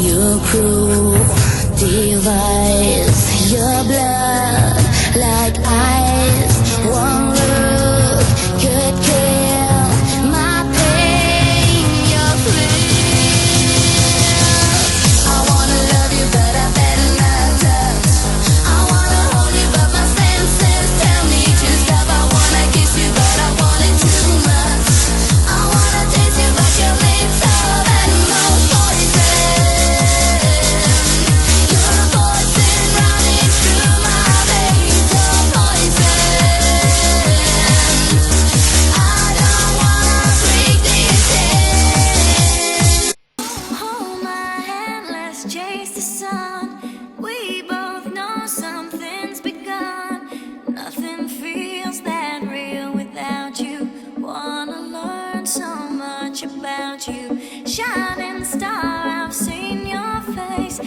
Your cruel device, your blood like ice. One look could kill my pain. Your thrill. I wanna love you, but I better not touch. I wanna hold you, but my senses tell me to stop. I wanna kiss you, but I want it too much. I wanna taste you, but your lips are venomous poison. Chase the sun. We both know something's begun. Nothing feels that real without you. Wanna learn so much about you. Shining star, I've seen your face.